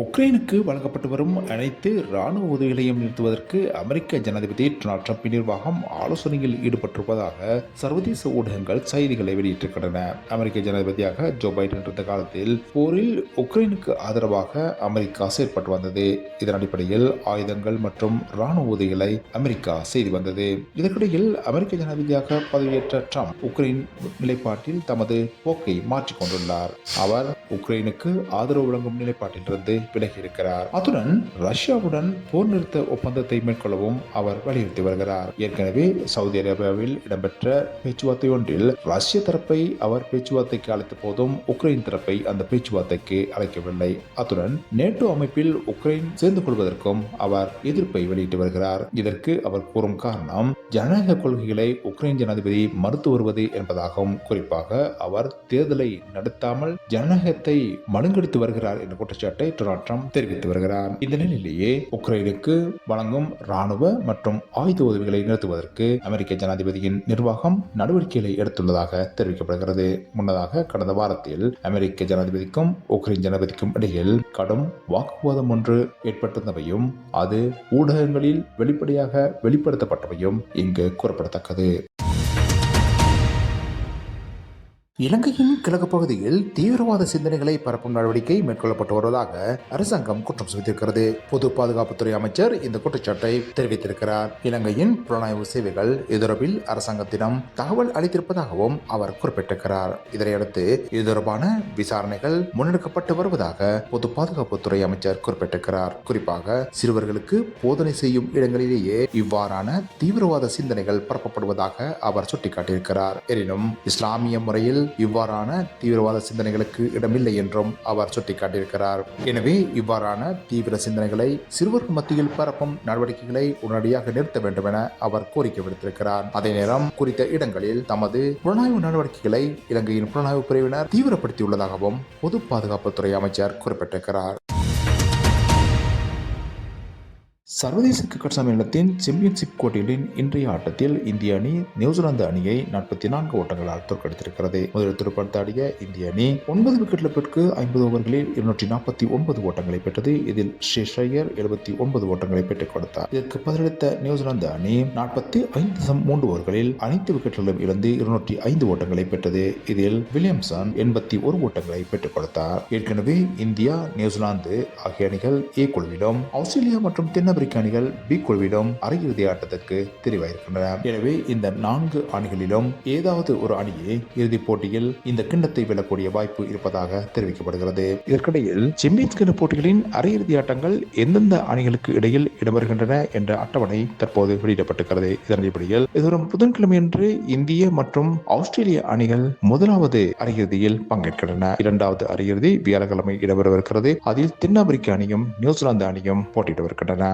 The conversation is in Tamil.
உக்ரைனுக்கு வழங்கப்பட்டு வரும் அனைத்து ராணுவ உதவிகளையும் நிறுத்துவதற்கு அமெரிக்க ஜனாதிபதி டொனால்ட் ட்ரம்ப் நிர்வாகம் ஆலோசனையில் ஈடுபட்டிருப்பதாக சர்வதேச ஊடகங்கள் செய்திகளை வெளியிட்டிருக்கின்றன. அமெரிக்க ஜனாதிபதியாக ஜோ பைடன் இருந்த காலத்தில் போரில் உக்ரைனுக்கு ஆதரவாக அமெரிக்கா செயற்பட்டு வந்தது. இதன் அடிப்படையில் ஆயுதங்கள் மற்றும் ராணுவ உதவிகளை அமெரிக்கா செய்து வந்தது. இதற்கிடையில் அமெரிக்க ஜனாதிபதியாக பதவியேற்ற ட்ரம்ப் உக்ரைன் நிலைப்பாட்டில் தமது போக்கை மாற்றிக் கொண்டுள்ளார். அவர் உக்ரைனுக்கு ஆதரவு வழங்கும் நிலைப்பாட்டிலிருந்து விலகியிருக்கிறார். அத்துடன் ரஷ்யாவுடன் போர் நிறுத்த ஒப்பந்தத்தை மேற்கொள்ளவும் அவர் வலியுறுத்தி வருகிறார். ஏற்கனவே சவுதி அரேபியாவில் இடம்பெற்ற பேச்சுவார்த்தை ஒன்றில் ரஷ்ய தரப்பை அவர் பேச்சுவார்த்தைக்கு அழைத்த போதும் உக்ரைன் தரப்பை அந்த பேச்சுவார்த்தைக்கு அழைக்கவில்லை. அத்துடன் நேட்டோ அமைப்பில் உக்ரைன் சேர்ந்து கொள்வதற்கும் அவர் எதிர்ப்பை வெளியிட்டு வருகிறார். இதற்கு அவர் கூறும் காரணம் ஜனநாயக கொள்கைகளை உக்ரைன் ஜனாதிபதி மறுத்து வருவது என்பதாகும். குறிப்பாக அவர் தேர்தலை நடத்தாமல் ஜனநாயகத்தை மழுங்கடித்து வருகிறார் என்ற குற்றச்சாட்டை ட்ரம்ப் தெரிவித்து வருகிறார். இந்த நிலையிலேயே உக்ரைனுக்கு வழங்கும் ராணுவ மற்றும் ஆயுத உதவிகளை நிறுத்துவதற்கு அமெரிக்க ஜனாதிபதியின் நிர்வாகம் நடவடிக்கைகளை எடுத்துள்ளதாக தெரிவிக்கப்படுகிறது. முன்னதாக கடந்த வாரத்தில் அமெரிக்க ஜனாதிபதிக்கும் உக்ரைன் ஜனாதிபதிக்கும் இடையில் கடும் வாக்குவாதம் ஒன்று ஏற்பட்டிருந்தவையும் அது ஊடகங்களில் வெளிப்படையாக வெளிப்படுத்தப்பட்டவையும் இங்கு கூறப்படத்தக்கது. இலங்கையின் கிழக்கு பகுதியில் தீவிரவாத சிந்தனைகளை பரப்பும் நடவடிக்கை மேற்கொள்ளப்பட்டு வருவதாக அரசாங்கம் குற்றம் சுமத்தியிருக்கிறது. பொது பாதுகாப்புத்துறை அமைச்சர் இந்த குற்றச்சாட்டை தெரிவித்திருக்கிறார். இலங்கையின் புலனாய்வு சேவைகள் தொடர்பில் அரசாங்கத்திடம் தகவல் அளித்திருப்பதாகவும் அவர் குறிப்பிட்டிருக்கிறார். இதனையடுத்து இது தொடர்பான விசாரணைகள் முன்னெடுக்கப்பட்டு வருவதாக பொது பாதுகாப்புத்துறை அமைச்சர் குறிப்பிட்டிருக்கிறார். குறிப்பாக சிறுவர்களுக்கு போதனை செய்யும் இடங்களிலேயே இவ்வாறான தீவிரவாத சிந்தனைகள் பரப்பப்படுவதாக அவர் சுட்டிக்காட்டியிருக்கிறார். எனினும் இஸ்லாமிய முறையில் இவ்வாறான தீவிரவாத சிந்தனைகளுக்கு இடமில்லை என்றும் அவர் சுட்டிக்காட்டியிருக்கிறார். எனவே இவ்வாறான தீவிர சிந்தனைகளை சிறுவர்கள் மத்தியில் பரப்பும் நடவடிக்கைகளை உடனடியாக நிறுத்த வேண்டும் என அவர் கோரிக்கை விடுத்திருக்கிறார். அதே நேரம் குறித்த இடங்களில் தமது புலனாய்வு நடவடிக்கைகளை இலங்கையின் புலனாய்வு பிரிவினர் தீவிரப்படுத்தியுள்ளதாகவும் பொது பாதுகாப்புத்துறை அமைச்சர் குறிப்பிட்டிருக்கிறார். சர்வதேச கிரிக்கெட் சம்மேளனத்தின் சாம்பியன்ஷிப் போட்டிகளின் இன்றைய ஆட்டத்தில் இந்திய அணி நியூசிலாந்து அணியை 44 ஓட்டங்களால் தோற்கடித்திருக்கிறது. முதலில் துடுப்படுத்த ஆடிய இந்திய அணி 9 விக்கெட் இழப்பிற்கு 50 ஓவர்களில் 249 ஓட்டங்களை பெற்றது. இதில் ஸ்ரேயஸ் ஐயர் 79 ஓட்டங்களை பெற்றுக் கொடுத்தார். இதற்கு பதிலளித்த நியூசிலாந்து அணி 45.3 ஓவர்களில் அனைத்து விக்கெட்டுகளும் இழந்து 205 ஓட்டங்களை பெற்றது. இதில் வில்லியம்சன் 81 ஓட்டங்களை பெற்றுக் கொடுத்தார். ஏற்கனவே இந்தியா, நியூசிலாந்து ஆகிய அணிகள் ஏ குழுவிலும், ஆஸ்திரேலியா மற்றும் தென்னாப்பிரிக்க அணிகள் பி குழுவிலும் அரையிறுதி ஆட்டத்திற்கு தெரிவாயிருக்கின்றன. எனவே இந்த 4 அணிகளிலும் ஏதாவது ஒரு அணியே இறுதிப் போட்டியில் இந்த கிண்ணத்தை வெல்லக்கூடிய வாய்ப்பு இருப்பதாக தெரிவிக்கப்படுகிறது. இதற்கிடையில் சாம்பியன்ஸ் கிண்ண போட்டிகளின் அரையிறுதி ஆட்டங்கள் எந்தெந்த அணிகளுக்கு இடையில் இடம்பெறுகின்றன என்ற அட்டவணை தற்போது வெளியிடப்பட்டிருக்கிறது. இதன் அடிப்படையில் எதிர்வரும் புதன்கிழமையன்று இந்திய மற்றும் ஆஸ்திரேலிய அணிகள் முதலாவது அரையிறுதியில் பங்கேற்கின்றன. இரண்டாவது அரையிறுதி வியாழக்கிழமை இடம்பெறவிருக்கிறது. அதில் தென்னாப்பிரிக்க அணியும் நியூசிலாந்து அணியும் போட்டியிடவிருக்கின்றன.